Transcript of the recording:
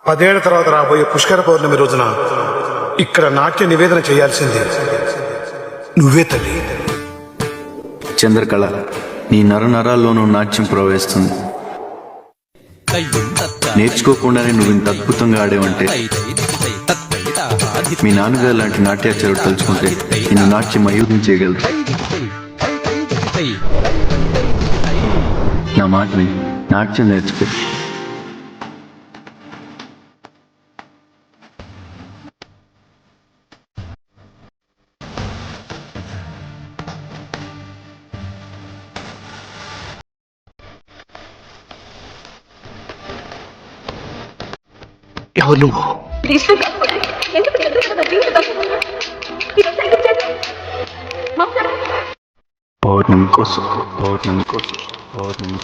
10 ఏళ్ల తర్వాత రాబోయే పుష్కర పౌర్ణమి రోజున ఇక్కడ నాట్య నివేదన చేయాల్సింది నువ్వే తల్లి. చంద్రకళ, నీ నరనరాల్లోనూ నాట్యం ప్రవహిస్తుంది. నేర్చుకోకుండానే నువ్వు ఇంత అద్భుతంగా ఆడేవంటే మీ నాన్నగారు లాంటి నాట్యాచారుడు తలుచుకుంటే నిన్ను నాట్యం అయోధ్యం చేయగలరు. నా మాటని నాట్యం నేర్చుకో. ఎవరు నువ్వు? పౌర్ణమి కోసం, పౌర్ణమి కోసం, పౌర్ణమి.